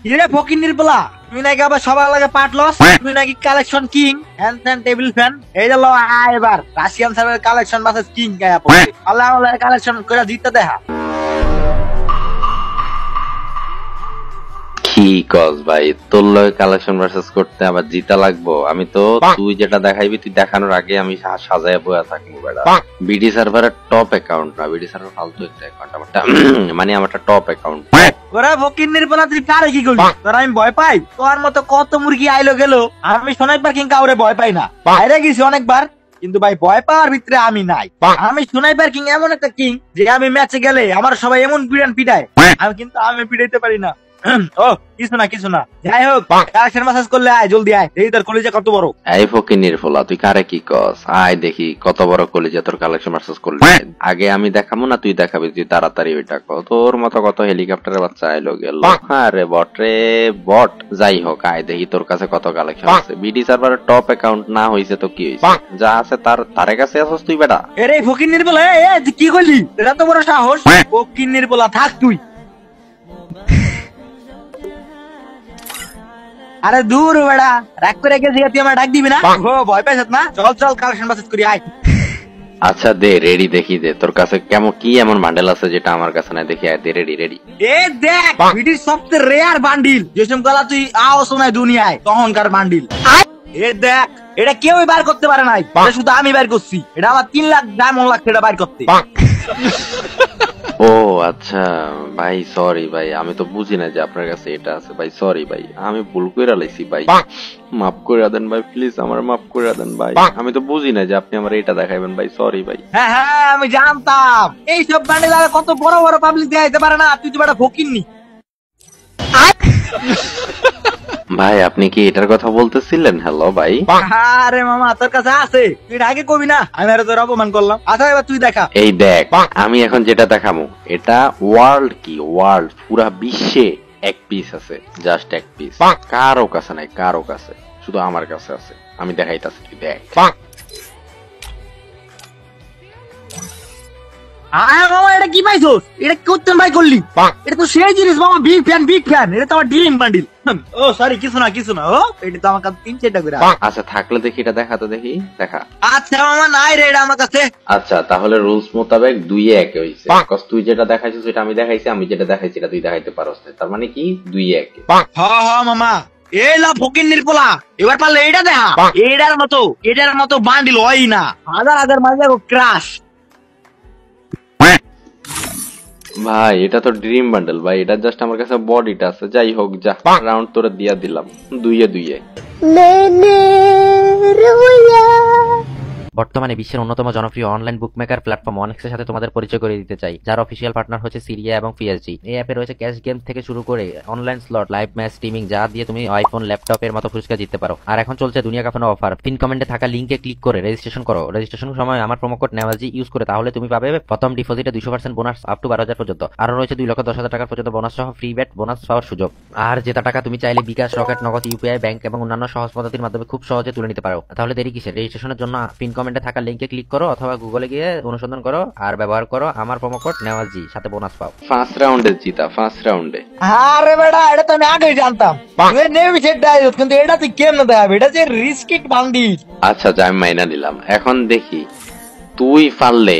কিরে ফকিন্নির পোলা, তুই নাকি আবার সবার লাগে পাট লস, তুই নাকি collection king, hand fan table fan. এই যে লো আয় এবার রাশিয়ান সার্ভের কালেকশন ভার্সেস কিং গায়া পড়ে। আল্লাহ আল্লাহ কালেকশন করে জিততে দেখা। কি কস ভাই, তোর লগে কালেকশন ভার্সেস করতে আবার জিতা লাগবো? আমি তো তুই যেটা দেখাইবি তুই দেখানোর আগে আমি সাজায় বয়া থাকবো বেড়া। বিডি সার্ভারের টপ অ্যাকাউন্ট না, বিডি সার্ভার ফালতু একটা অ্যাকাউন্ট আমারটা, মানে আমারটা টপ অ্যাকাউন্ট। ওরা ফকিন্নির পোলা তুই কারে কি করবি? তোরা আমি ভয় পাই? তোর মতো কত মুরগি আইলো গেল, আমি স্নাইপার কিং কাউরে ভয় পাই না। বাইরে গেছি অনেকবার, কিন্তু ভাই ভয় পাওয়ার ভিতরে আমি নাই। আমি স্নাইপার কিং এমন একটা কিং যে আমি ম্যাচে গেলে আমার সবাই এমন পিটায়, আমি কিন্তু আমি পিটাইতে পারি না। ও কিছু না যাই হোক, কালেকশন ম্যাসেজ করলে আয়, জলদি আয়, দেখি তোর কলিজা কত বড়। এই ফকিন্নির ফোলা তুই কারে কি কস? আয় দেখি কত বড় কলিজা তোর কালেকশন ভার্সেস করলি। আগে আমি দেখাবো না তুই দেখাবি? তুই তাড়াতাড়ি ওইটা কর। তোর মতো কত হেলিকপ্টারের বাচ্চা আইলো গেল। আরে বট রে বট। যাই হোক আয় দেখি তোর কাছে কত কালেকশন আছে। বিডি সার্ভারের টপ অ্যাকাউন্ট না হইছে তো কি হইছে, যা আছে তার কাছে আছিস তুই বেটা। এরে ফকিন্নির পোলা, তুই কি করলি? এটা তো বড় সাহস। ফকিন্নির পোলা থাক তুই। আরে দূর বেড়া, রাগ করে গেছি, তুই আমার ডাক দিবি না? ও ভয় পাইছ না? চল কালেকশন বাসেস করি আয়। আচ্ছা দে রেডি, দেখি দে তোর কাছে কেমন কি এমন বান্ডেল আছে যেটা আমার কাছে নাই, দেখি আয় দে রেডি। এ দেখ বিডির সবচেয়ে রেয়ার বান্ডিল, যেসব গলা তুই আও শোনায় দুনিয়ায় তখনকার বান্ডিল। এ দেখ, এটা কেউই বার করতে পারে নাই, শুধু আমি বার করছি। এটা আমার 3 লাখ ডায়মন্ড লাগছে এটা বার করতে। ও আচ্ছা ভাই, সরি ভাই, আমি তো বুঝি না যে আপনার কাছে এটা আছে ভাই। সরি ভাই, আমি ভুল করে লাইছি ভাই, মাফ করে দেন ভাই, প্লিজ আমার মাফ করে দেন ভাই। আমি তো বুঝি না যে আপনি আমার এটা দেখাইবেন ভাই, সরি ভাই। হ্যাঁ আমি জানতাম এইসব বান্ডিল কত বড় বড় পাবলিক দেখাইতে পারে না, তুই তো একটা ফকিন্নি। ভাই আপনি কি এটার কথা বলতেছিলেন? হ্যালো ভাই। আরে মামা তোর কাছে আছে, তুই আগে কবি না, আমি আর তোর অপমান করলাম। আচ্ছা এবার তুই দেখা। এই দেখ আমি এখন যেটা দেখাবো এটা ওয়ার্ল্ড কি ওয়ার্ল্ড পুরা বিশ্বে এক পিস আছে, জাস্ট এক পিস, কারো কাছে নাই, কারো কাছে, শুধু আমার কাছে আছে। আমি দেখাইতাছি, তুই দেখ। মামা এটা কি পাইছোস? এটা করতে ভাই করলি? এটা তো সেই জিনিস মামা, বিগ ফ্যান। এটা তো আমার ড্রিম বান্ডিল। ও সরি, কিছু না। ও এটা তো আমার কাছে 3-4টা করে। আচ্ছা থাকলে দেখি এটা দেখা, তো দেখি দেখা। আচ্ছা মামা নাই রে এটা আমার কাছে। আচ্ছা তাহলে রুলস মোতাবেক 2-1 হইছে। কস তুই যেটা দেখাইছিস সেটা আমি দেখাইছি, আমি যেটা দেখাইছি এটা তুই দেখাইতে পারোস না, তার মানে কি 2-1। হ্যাঁ মামা, এই লা ফকিন্নির পোলা, এবার পারলে এটা দেখা। এটার মতো বান্ডিল হয় না, হাজার মাইল ক্রাশ। ভাই এটা তো ড্রিম বান্ডেল ভাই, এটা জাস্ট আমার কাছে বডিটা আছে। যাই হোক যা, রাউন্ড তোরে দিয়া দিলাম 2-2। বর্তমানে বিশ্বের অন্যতম জনপ্রিয় অনলাইন বুকমেকার প্ল্যাটফর্ম অনেক্সের সাথে তোমাদের পরিচয় করে দিতে চাই, যার অফিসিয়াল পার্টনার হচ্ছে সিরিয়া এবং পিএসজি। এই অ্যাপে রয়েছে ক্যাশ গেম থেকে শুরু করে online slot, live match, streaming, যা দিয়ে তুমি আইফোন, ল্যাপটপের মতো পুরস্কার জিততে পারো। আর এখন চলছে দুনিয়া কাঁপানো অফার। পিন কমেন্টে থাকা লিঙ্কে ক্লিক করে রেজিস্ট্রেশন করো। রেজিস্ট্রেশনের সময় আমার প্রোমো কোড নেওয়াজি ইউজ করে, তাহলে তুমি পাবে প্রথম ডিপোজিটে 200% বোনাস আপ টু 12,000 পর্যন্ত। আরো রয়েছে 2,10,000 টাকা পর্যন্ত বোনাস সহ ফ্রি ব্যাট বোনাস পাওয়ার সুযোগ। আর জেতা টাকা তুমি চাইলে বিকাশ, রকেট, নগদ, ইউপিআই, ব্যাংক এবং অন্যান্য সহজ পদ্ধতির মাধ্যমে খুব সহজে তুলে নিতে পারো। তাহলে দেরি কিসের? রেজিস্ট্রেশনের জন্য পিন কমেন্টে থাকা লিঙ্কে ক্লিক করো অথবা গুগলে গিয়ে অনুসন্ধান করো আর ব্যবহার করো আমার প্রোমো কোড নেওয়াজি, সাথে বোনাস পাও। ফার্স্ট রাউন্ডে জিতা, ফার্স্ট রাউন্ডে। আরে বেটা, এটা তো আমি আগেই জানতাম। তুই নেবি সেটাই, কিন্তু এটা তুই কেমনে দেখাবি? এটা যে রিস্কিট বান্ডিল। আচ্ছা যাই মাইনা নিলাম। এখন দেখি তুই পারলে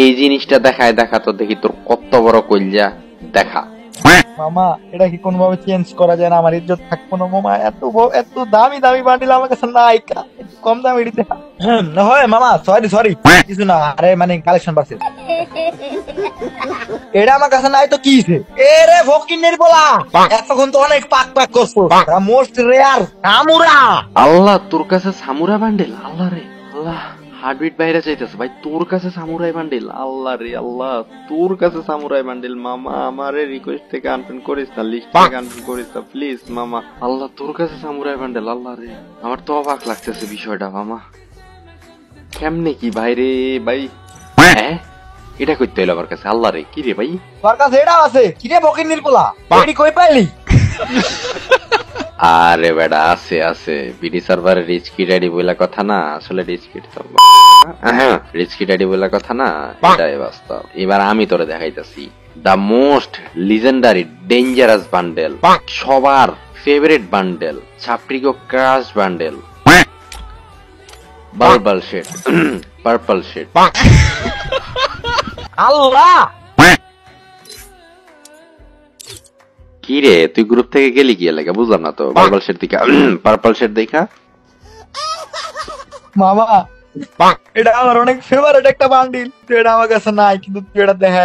এই জিনিসটা দেখা তো দেখি তোর কত বড় কইলজা, দেখা। মামা এটা কি কোনোভাবে চেঞ্জ করা যায় না? আমার ইজ্জত থাকবো না মামা, এত দামি বান্ডিল আমার কাছে নাই, কম দামি দেখা। হয় মামা, সরি কিছু না। আরে মানে কালেকশন পাচ্ছে, এটা আমার কাছে নাই তো কি হইছে? এরে ফকিন্নির পোলা, এতক্ষণ তো অনেক পাক করছো। Most rare সামুরা। আল্লাহ তোর কাছে সামুরা বান্ডেল, আল্লাহ রে আল্লাহ, হার্টবিট বাইরে চাইতেছে ভাই। তোর কাছে সামুরাই বান্ডেল, আল্লাহ রে আল্লাহ, তোর কাছে সামুরাই বান্ডেল। মামা আমারে রিকোয়েস্ট থেকে আনফ্রেন্ড করিস না, লিস্ট থেকে আনফ্রেন্ড করিস না প্লিজ মামা। আল্লাহ তোর কাছে সামুরাই বান্ডেল, আল্লাহ রে, আমার তো অবাক লাগতেছে বিষয়টা মামা। কেমনে কি ভাই রে ভাই, হ্যাঁ এটা করতে হইলো আমার কাছে, আল্লাহ রে। কি রে ভাই, তোর কাছে এটা আছে? কি রে ফকিন্নির পোলা, এডি কই পাইলি? আরে বেটা আছে বিডি সার্ভারে রিচ কিট আইডি বলে কথা না, আসলে রিচ কিট তো রিচ কিট আইডি বলে কথা না, এটাই বাস্তব। এবার আমি তোরে দেখাইতাছি the most legendary dangerous bundle, সবার ফেভারিট বান্ডেল, ছাপড়িগো ক্রাশ বান্ডেল, বালবাল শেড, পার্পল শেড। আল্লাহ, কি রে তুই গ্রুপ থেকে গেলি কি লাগে বুঝলাম না তো। বালবাল শেড দেখা, পার্পল শেড দেখা। মামা এটা আমার অনেক ফেভারিট একটা বান্ডিল, এটা আমার কাছে নাই, কিন্তু তুই এটা দেখা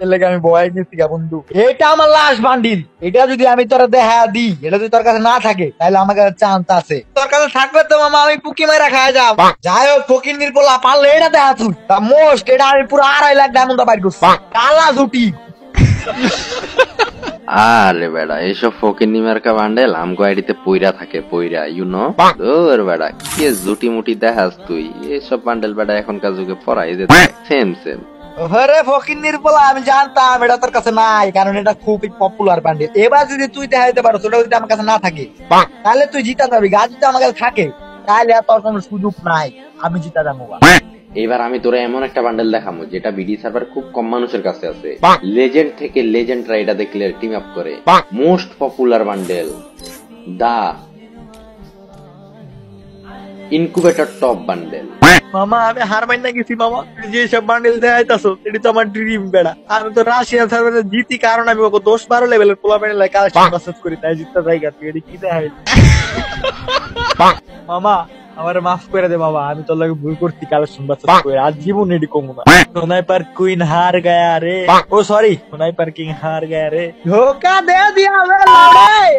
এলাকা আমি ভয় গেছি গা বন্ধু। এটা আমার লাস্ট বান্ডিল, এটা যদি আমি তোরা দেখা দিই, এটা যদি তোর কাছে না থাকে তাহলে আমার কাছে চান্স আছে। তোর কাছে থাকবে তো মামা আমি পুকি মারা খাই যাব। যাই হোক ফকির নির্বলা পারলে এটা দেখা তুই মোস্ট, এটা আমি পুরো 2.5 লাখ ডায়মন্ড বাইর করছি, কালা জুটি। আরে বেড়া এইসব ফকির নিমার্কা বান্ডেল আমগো আইডিতে পইরা থাকে, পইরা ইউ নো। ওর বেড়া কি জুটি মুটি দেখাস তুই, এইসব বান্ডেল বেড়া এখনকার যুগে পড়াই যেত সেম সেম। আরে ফকির নির্বলা আমি জানতাম এটা তোর কাছে নাই, কারণ এটা খুবই পপুলার বান্ডিল। এবার যদি তুই দেখাইতে পারো ওটা যদি আমার কাছে না থাকে তাহলে তুই জিতা যাবি, গাছ যদি আমার কাছে থাকে তাহলে আর তোর কোনো সুযোগ নাই, আমি জিতা যাবো। এবার আমি তোরা এমন একটা বান্ডেল দেখাবো যেটা বিডি সার্ভার খুব কম মানুষের কাছে আছে, লেজেন্ড থেকে লেজেন্ডরা এটা দেখলে টিম আপ করে। মোস্ট পপুলার বান্ডেল, দা ইনকুবেটর টপ বান্ডেল। মামা আমি হার মাইনা গেছি মামা, তুই যে সব বান্ডেল দেখাইতাছো এটা তো আমার ড্রিম বেড়া। আমি তো রাশিয়ান সার্ভারে জিতি কারণ আমি ওকে 10-12 লেভেলের পোলা প্যানেল কালেকশন প্রসেস করি, তাই জিততে জায়গা তুই এটা কি দেখাইলি। মামা আমার মাফ করে দে বাবা, আমি তোর লাগে ভুল করছি কালেকশন প্রসেস করে, আজ জীবন এডি কমু না। স্নাইপার কুইন হার গয়া রে, ও সরি স্নাইপার কিং হার গয়া রে, ধোকা দে দিয়া বে লড়াই।